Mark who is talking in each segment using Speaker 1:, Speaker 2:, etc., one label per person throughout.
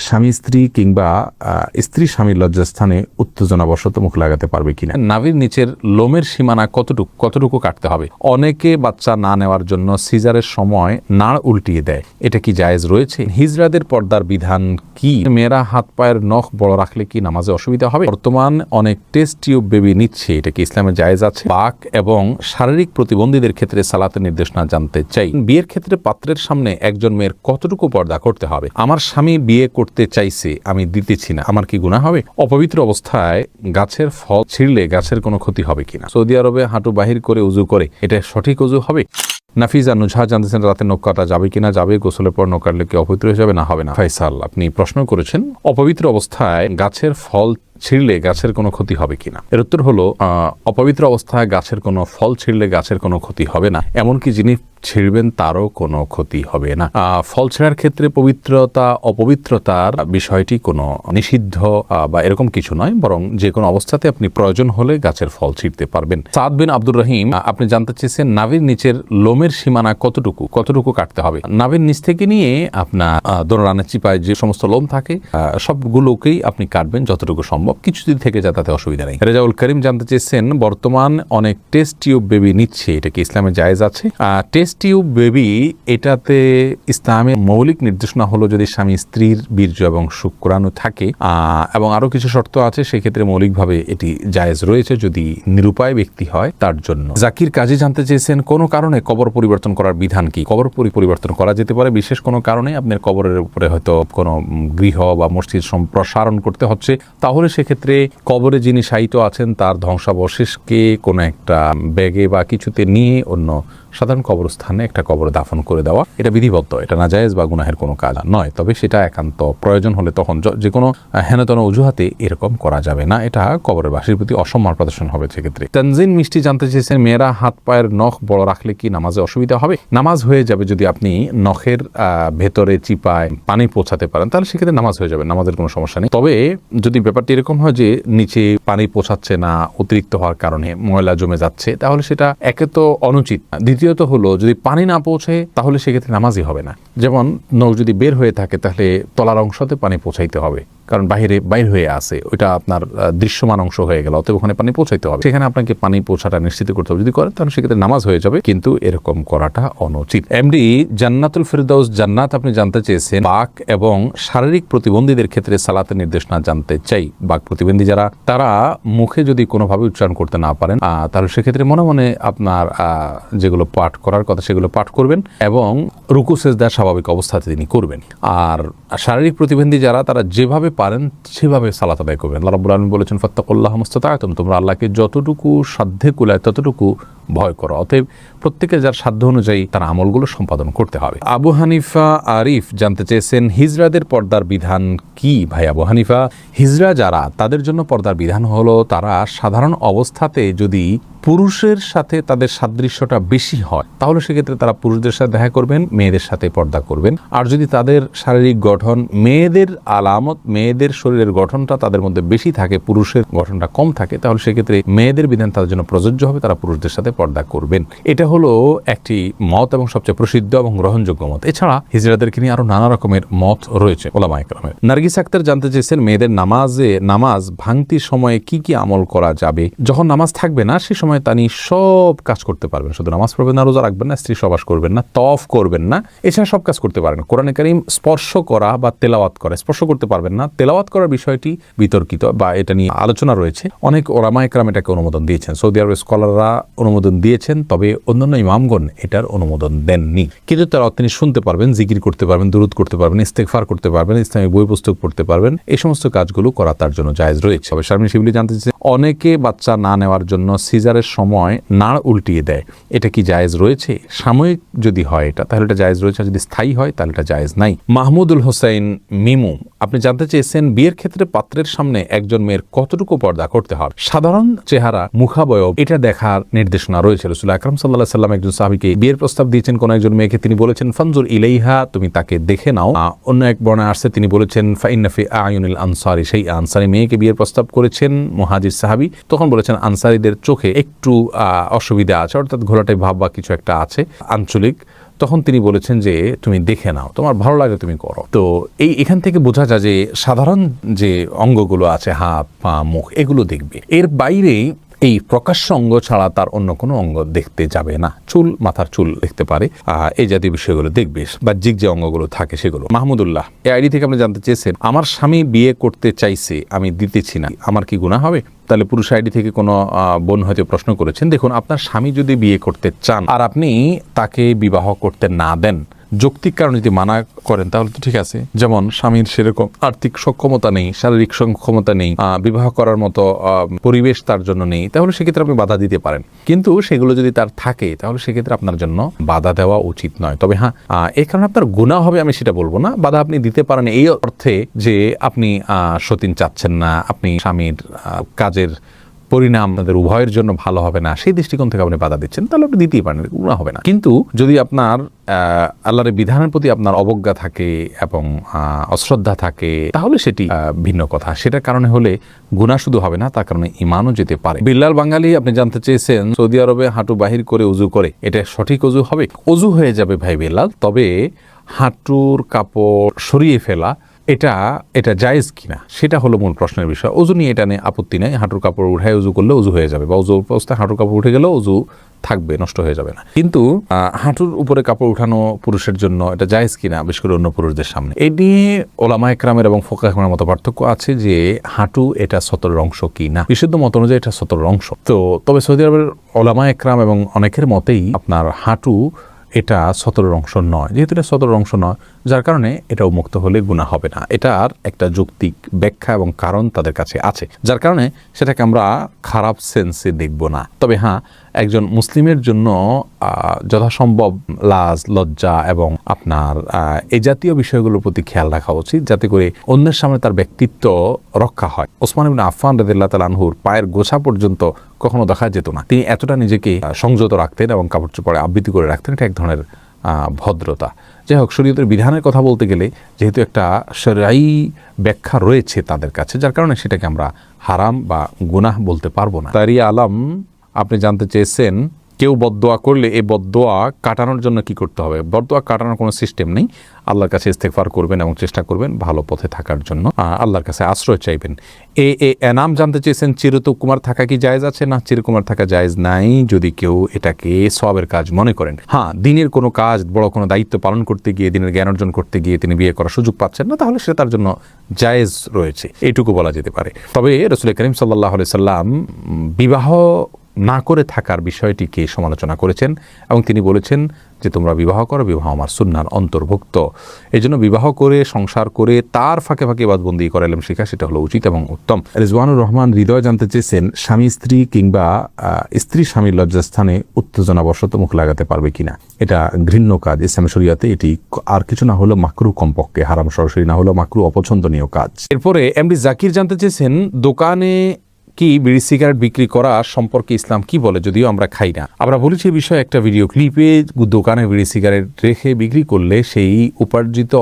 Speaker 1: স্বামী স্ত্রী কিংবা স্ত্রী স্বামীর লজ্জাস্থানে উত্তেজনাবশত মুখ লাগাতে পারবে কিনা? নাভির নিচের লোমের সীমানা কতটুকু কাটতে হবে? অনেকে বাচ্চা না নেওয়ার জন্য সিজারের সময় নাড় উল্টিয়ে দেয়, এটা কি জায়েজ রয়েছে? হিজড়াদের পর্দার বিধান কি? মেয়েরা হাত পায়ের নখ বড় রাখলে কি নামাজে অসুবিধা হবে? বর্তমান অনেক টেস্ট টিউব বেবি নিচ্ছে, এটা কি ইসলামে জায়েজ আছে? পাক এবং শারীরিক প্রতিবন্ধীদের ক্ষেত্রে সালাতের নির্দেশনা জানতে চাই। বিয়ের ক্ষেত্রে পাত্রের সামনে একজন মেয়ের কতটুকু পর্দা করতে হবে? আমার স্বামী বিয়ে করতে চাইছে, আমি দিতেছি না, আমার কি গুনাহ হবে? অপবিত্র অবস্থায় গাছের ফল ছিঁড়লে গাছের কোনো ক্ষতি হবে কিনা? সৌদি আরবে হাঁটু বাহির করে উজু করে, এটা সঠিক উজু হবে? নাফিজা নুজহা জানতেছেন রাতে নখ কাটা যাবে কিনা? যাবে। গোসলের পর নখ কাটলে কি অপবিত্র হয়ে যাবে? না, হবে না। ফাইসাল, আপনি প্রশ্ন করেছেন অপবিত্র অবস্থায় গাছের ফল ছিঁড়লে গাছের কোনো ক্ষতি হবে কিনা। এর উত্তর হলো অপবিত্র অবস্থায় গাছের কোনো ফল ছিঁড়লে গাছের কোনো ক্ষতি হবে না, এমনকি যিনি ছিঁড়বেন তারও কোনো ক্ষতি হবে না। ফল ছেঁড়ার ক্ষেত্রে পবিত্রতা অপবিত্রতার বিষয়টি কোনো নিষিদ্ধ বা এরকম কিছু নয়, বরং যে কোনো অবস্থাতে আপনি প্রয়োজন হলে গাছের ফল ছিঁড়তে পারবেন। সাদ বিন আব্দুর রহিম, আপনি জানতে চেয়েছেন নাভির নিচের লোমের সীমানা কতটুকু কাটতে হবে? নাভির নিচ থেকে নিয়ে আপনার দোড়ানের চিপায় যে সমস্ত লোম থাকে সবগুলোকেই আপনি কাটবেন যতটুকু সম্ভব, কিছু যদি থেকে যায় তাতে অসুবিধা নেই। রেজাউল করিম জানতে চেয়েছেন বর্তমান অনেক টেস্ট টিউব বেবি নিচ্ছে, এটা কি ইসলামে জায়েজ আছে? টেস্ট টিউব বেবি, এটাতে ইসলামের মৌলিক নির্দেশনা হলো যদি স্বামী স্ত্রীর বীর্য এবং শুক্রাণু থাকে এবং আরো কিছু শর্ত আছে, সেক্ষেত্রে মৌলিকভাবে এটি জায়েজ রয়েছে যদি নিরুপায় ব্যক্তি হয় তার জন্য। জাকির কাজী জানতে চেয়েছেন কোন কারণে কবর পরিবর্তন করার বিধান কি? কবর পরিবর্তন করা যেতে পারে বিশেষ কোনো কারণে, আপনার কবরের উপরে হয়তো কোনো গৃহ বা মসজিদ সম্প্রসারণ করতে হচ্ছে, তাহলে সেক্ষেত্রে কবরে যিনি শায়িত আছেন তার ধ্বংসাবশেষকে কোনো একটা ব্যাগে বা কিছুতে নিয়ে অন্য সাধারণ কবরস্থানে একটা কবর দাফন করে দেওয়া, এটা বিধিবদ্ধ, এটা নাজায়েজ বা গুনাহের কোনো কাজ নয়। তবে সেটা একান্ত প্রয়োজন হলে তখন যে কোনো হেনতন অজুহাতে এরকম করা যাবে না, এটা কবরের বাসীর প্রতি অসম্মান প্রদর্শন হবে সেক্ষেত্রে। তানজিন মিষ্টি জানতে চেয়েছেন মেয়েরা হাত পায়ের নখ বড় রাখলে কি নামাজে অসুবিধা হবে? নামাজ হয়ে যাবে যদি আপনি নখের ভেতরে চিপায় পানি পৌঁছাতে পারেন, তাহলে সেক্ষেত্রে নামাজ হয়ে যাবে, নামাজের কোনো সমস্যা নেই। তবে যদি ব্যাপারটি এরকম হয় যে নিচে পানি পৌঁছাচ্ছে না, অতিরিক্ত হওয়ার কারণে ময়লা জমে যাচ্ছে, তাহলে সেটা একে তো অনুচিত, দ্বিতীয়ত হলো যদি পানি না পৌঁছে তাহলে সেক্ষেত্রে নামাজই হবে না। যেমন নখ যদি বের হয়ে থাকে তাহলে তলার অংশতে পানি পৌঁছাইতে হবে, কারণ বাইর হয়ে আসে, ওইটা আপনার দৃশ্যমান অংশ হয়ে গেল, অতএব ওখানে পানি পৌঁছাইতে হবে, সেখানে আপনাকে পানি পৌঁছাটা নিশ্চিত করতে হবে। যদি করেন তাহলে সেক্ষেত্রে নামাজ হয়ে যাবে, কিন্তু এরকম করাটা অনুচিত। এমডি জান্নাতুল ফেরদাউস জান্নাত, আপনি জানতে চেয়েছেন বাক এবং শারীরিক প্রতিবন্ধীদের ক্ষেত্রে সালাতের নির্দেশনা জানতে চাই। বাক প্রতিবন্ধী যারা, তারা মুখে যদি কোনোভাবে উচ্চারণ করতে না পারেন তাহলে সেক্ষেত্রে মনে মনে আপনার যেগুলো পাঠ করার কথা সেগুলো পাঠ করবেন এবং রুকু সেজদা স্বাভাবিক অবস্থাতে তিনি করবেন। আর শারীরিক প্রতিবন্ধী যারা, তারা যেভাবে পারেন সেভাবে সালাত আদায় করবেন। আল্লাহ রাব্বুল আলামিন বলেছেন ফাত্তাকুল্লাহ মাসতাতা'তুম, তোমরা আল্লাহকে যতটুকু সাধ্যে কুলায় ততটুকু ভয় করো। অতএব প্রত্যেকে যার সাধ্য অনুযায়ী তার আমলগুলো সম্পাদন করতে হবে। আবু হানিফা আরিফ জানতে চেয়েছেন হিজড়াদের পর্দার বিধান কি? ভাই আবু হানিফা, হিজড়া যারা, তাদের জন্য পর্দার বিধান হলো তারা সাধারণ অবস্থাতে যদি পুরুষের সাথে তাদের সাদৃশ্যটা বেশি হয় তাহলে সেক্ষেত্রে তারা পুরুষদের সাথে দেখা করবেন, মেয়েদের সাথে পর্দা করবেন। আর যদি তাদের শারীরিক গঠন মেয়েদের আলামত, মেয়েদের শরীরের গঠনটা তাদের মধ্যে বেশি থাকে, পুরুষের গঠনটা কম থাকে, তাহলে সেক্ষেত্রে মেয়েদের বিধান তাদের জন্য প্রযোজ্য হবে, তারা পুরুষদের সাথে পর্দা করবেন। এটা হলো একটি মত এবং সবচেয়ে প্রসিদ্ধ এবং গ্রহণযোগ্য মত। এছাড়া হিজড়াদেরকে নিয়ে আরো নানা রকমের মত রয়েছে ওলামায়ে কেরামের। নার্গিস আক্তার জানতে চেয়েছেন মেয়েদের নামাজ ভাঙতির সময়ে কি কি আমল করা যাবে? যখন নামাজ থাকবে না সে সময় তানি সব কাজ করতে পারবেন, শুধু নামাজ পড়বেন না, রোজা রাখবেন না, স্ত্রী সহবাস করবেন না, তওয়াফ করবেন না, এছাড়া সব কাজ করতে পারেন। কোরআনে কারীম স্পর্শ করা বা তেলাওয়াত করা, স্পর্শ করতে পারবেন না, তেলাওয়াত করার বিষয়টি বিতর্কিত বা এটা নিয়ে আলোচনা রয়েছে, অনেক ওলামায়ে কেরাম এটাকে অনুমোদন দিয়েছেন, সৌদি আরবের স্কলাররা অনুমোদন দিয়েছেন, তবে অন্যান্য ইমামগণ এটার অনুমোদন দেননি। কিন্তু তারা তিনি শুনতে পারবেন, জিকির করতে পারবেন, দুরূদ করতে পারবেন, ইস্তেগফার করতে পারবেন, ইসলামী বই পুস্তক পড়তে পারবেন, এই সমস্ত কাজগুলো করা তার জন্য জায়েজ রয়েছে। তবে শারমিন শিবলি জানতে চেয়েছেন অনেকে বাচ্চা না নেওয়ার জন্য সিজারের সময় নাড় উল্টিয়ে দেয়, এটা কি জায়েজ রয়েছে? সাময়িক যদি হয় এটা তাহলে এটা জায়েজ রয়েছে, যদি স্থায়ী হয় তাহলে এটা জায়েজ নাই। মাহমুদুল হোসেন মিমু, আপনি জানতে চেয়েছেন বিয়ের ক্ষেত্রে পাত্রের সামনে একজন মেয়ের কতটুকু পর্দা করতে হবে? সাধারণ চেহারা, মুখাবয়ব, এটা দেখার নির্দেশনা রয়েছে। রাসূল আকরাম সাল্লাল্লাহু আলাইহি সাল্লাম একজন সাহাবীকে বিয়ের প্রস্তাব দিয়েছেন কোন একজন মেয়েকে, তিনি বলেছেন ফানজুর ইলাইহা, তুমি তাকে দেখে নাও। অন্য এক বর্ণনায় আসছে তিনি বলেছেন ফাইন্না ফি আয়ুনিল আনসারি সেই আনসারি মেয়েকে বিয়ের প্রস্তাব করেছেন মুহাজির সাহাবী, তখন বলেছেন আনসারীদের চোখে একটু অসুবিধা আছে, অর্থাৎ ঘোলাটে ভাব বা কিছু একটা আছে আঞ্চলিক, তখন তিনি বলেছেন যে তুমি দেখে নাও, তোমার ভালো লাগে তুমি করো। তো এখান থেকে বোঝা যায় যে সাধারণ যে অঙ্গগুলো আছে, হাত পা মুখ, এগুলো দেখবে। এর বাইরে এই প্রকাশ্য অঙ্গ ছাড়া তার অন্য কোনো অঙ্গ দেখতে যাবে না। চুল, মাথার চুল দেখতে পারে, এই জাতীয় বিষয়গুলো দেখবে, বাহ্যিক যে অঙ্গগুলো থাকে সেগুলো। মাহমুদুল্লাহ এই আইডি থেকে আপনি জানতে চেয়েছেন, আমার স্বামী বিয়ে করতে চাইছে, আমি দিতেছি না, আমার কি গুনাহ হবে? তাহলে পুরুষ আইডি থেকে কোনো বোন হয়তো প্রশ্ন করেছেন। দেখুন, আপনার স্বামী যদি বিয়ে করতে চান আর আপনি তাকে বিবাহ করতে না দেন, যৌক্তিক কারণে যদি মানা করেন তাহলে তো ঠিক আছে। যেমন স্বামীর সেরকম আর্থিক সক্ষমতা নেই, শারীরিক সক্ষমতা নেই, বিবাহ করার মতো পরিবেশ তার জন্য নেই, তাহলে সেক্ষেত্রে আপনি বাধা দিতে পারেন। কিন্তু সেগুলো যদি তার থাকে তাহলে সেক্ষেত্রে আপনার জন্য বাধা দেওয়া উচিত নয়। তবে হ্যাঁ, এই কারণে আপনার গুনাহ হবে আমি সেটা বলবো না। বাধা আপনি দিতে পারেন এই অর্থে যে আপনি সতীন চাচ্ছেন না, আপনি স্বামীর কাজের পরিণাম আপনাদের উভয়ের জন্য ভালো হবে না, সেই দৃষ্টিকোণ থেকে আপনি বাধা দিচ্ছেন, তাহলে আপনি দিতেই পারেন, গুনাহ হবে না। কিন্তু যদি আপনার আল্লাহর বিধানের প্রতি আপনার অবজ্ঞা থাকে এবং অশ্রদ্ধা থাকে, তাহলে সেটি ভিন্ন কথা। সেটার কারণে হলে গুনাহ শুধু হবে না, তার কারণে ঈমানও যেতে পারে। বিল্লাল বাঙালি আপনি জানতে চেয়েছেন, সৌদি আরবে হাঁটু বাহির করে উজু করে, এটা সঠিক অজু হবে? অজু হয়ে যাবে ভাই বিল্লাল, তবে হাঁটুর কাপড় সরিয়ে ফেলা এটা জায়েজ কিনা সেটা হলো মূল প্রশ্নের বিষয়। অজু নিয়ে এটা নিয়ে আপত্তি নেই, হাঁটুর কাপড় উঠায় উজু করলে উজু হয়ে যাবে, বা উজু অবস্থায় হাঁটুর কাপড় উঠে গেলেও উজু থাকবে, নষ্ট হয়ে যাবে না। কিন্তু হাঁটুর উপরে কাপড় উঠানো পুরুষের জন্য এটা জায়েজ কিনা, বিশেষ করে অন্য পুরুষদের সামনে, এই নিয়ে ওলামা একরামের এবং ফোকা একরামের মতো পার্থক্য আছে যে হাঁটু এটা সতরের অংশ কি না। বিশুদ্ধ মত অনুযায়ী এটা সতরের অংশ। তো তবে সৌদি আরবের ওলামা একরাম এবং অনেকের মতেই আপনার হাঁটু এটা সতরের অংশ নয়। যেহেতু এটা সতরের অংশ নয়, যার কারণে এটা উন্মুক্ত হলে গুনাহ হবে না। এটার একটা যৌক্তিক ব্যাখ্যা এবং কারণ তাদের কাছে আছে, যার কারণে সেটাকে আমরা খারাপ সেন্সে দেখব না। তবে হ্যাঁ, একজন মুসলিমের জন্য যথাসম্ভব লাজ, লজ্জা এবং আপনার এই জাতীয় বিষয়গুলোর প্রতি খেয়াল রাখা উচিত, যাতে করে অন্যের সামনে তার ব্যক্তিত্ব রক্ষা হয়। ওসমান ইবনে আফফান রাদিয়াল্লাহু তাআলা আনহুর পায়ের গোছা পর্যন্ত কখনো দেখা যেত না। তিনি এতটা নিজেকে সংযত রাখতেন এবং কাপড় চোপড়ে আবৃত্তি করে রাখতেন। এটা এক ধরনের ভদ্রতা। যাই হোক, শরীয়তের বিধানের কথা বলতে গেলে যেহেতু একটা শরঈ ব্যাখ্যা রয়েছে তাদের কাছে, যার কারণে সেটাকে আমরা হারাম বা গুনাহ বলতে পারবো না। তারিয়া আলম আপনি জানতে চেয়েছেন, কেউ বদদোয়া করলে এই বদদোয়া কাটানোর জন্য কি করতে হবে? বদদোয়া কাটানোর কোনো সিস্টেম নেই। আল্লাহর কাছে ইস্তেগফার করবেন এবং চেষ্টা করবেন ভালো পথে থাকার জন্য, আল্লাহর কাছে আশ্রয় চাইবেন। এনাম জানতে চেয়েছেন, চিরকুমার থাকা কি জায়েজ আছে? না, চিরকুমার থাকা জায়েজ নাই, যদি কেউ এটাকে সওয়াবের কাজ মনে করেন। হ্যাঁ, দিনের কোনো কাজ, বড় কোনো দায়িত্ব পালন করতে গিয়ে, দিনের জ্ঞান অর্জন করতে গিয়ে তিনি বিয়ে করার সুযোগ পাচ্ছেন না, তাহলে সেটা তার জন্য জায়েজ রয়েছে, এইটুকু বলা যেতে পারে। তবে রাসূল করিম সাল্লাল্লাহু আলাইহি সাল্লাম বিবাহ না করে থাকার বিষয়টিকে সমালোচনা করেছেন এবং তিনি বলেছেন যে তোমরা বিবাহ করো, বিবাহ আমার সুন্নাহর অন্তর্ভুক্ত। এই জন্য বিবাহ করে, সংসার করে, তার ফাঁকে ফাঁকে ইবাদতবন্দি করা, ইলম শেখা, সেটা হলো উচিত এবং উত্তম। রিজওয়ানুর রহমান হৃদয় জানতে চেয়েছেন, স্বামী স্ত্রী কিংবা স্ত্রী স্বামীর লজ্জাস্থানে উত্তেজনাবশত মুখ লাগাতে পারবে কিনা? এটা ঘৃণ্য কাজ ইসলামী শরীয়তে। এটি আর কিছু না হলেও মাকরু, কমপক্ষে হারাম সরাসরি না হলেও মাকরু, অপছন্দনীয় কাজ। এরপরে এমডি জাকির জানতে চেয়েছেন, দোকানে কি বিড়ি সিগারেট বিক্রি করা সম্পর্কে ইসলাম কি বলে? যদিও আমরা খাই না, আমরা বলেছি এই বিষয়ে একটা ভিডিও ক্লিপে। দোকানে বিড়ি সিগারেট রেখে বিক্রি করলে সেই উপার্জিত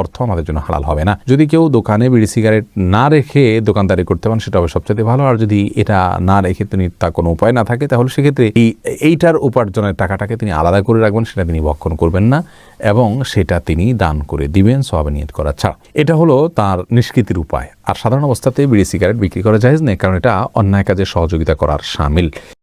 Speaker 1: অর্থ আমাদের জন্য হালাল হবে না। যদি কেউ দোকানে বিড়ি সিগারেট না রেখে দোকানদারি করতে পারেন, সেটা হবে সবচেয়ে ভালো। আর যদি এটা না রেখে তিনি তার কোনো উপায় না থাকে, তাহলে সেক্ষেত্রে এইটার উপার্জনের টাকাটাকে তিনি আলাদা করে রাখবেন, সেটা তিনি ভক্ষণ করবেন না এবং সেটা তিনি দান করে দিবেন সওয়াবে নিয়ত করা ছাড়া। এটা হলো তার নিষ্কৃতির উপায়। আর সাধারণ অবস্থাতে বিড়ি সিগারেট বিক্রি করা জায়েজ নেই, কারণ এটা অন্যায় কাজে সহযোগিতা করার শামিল।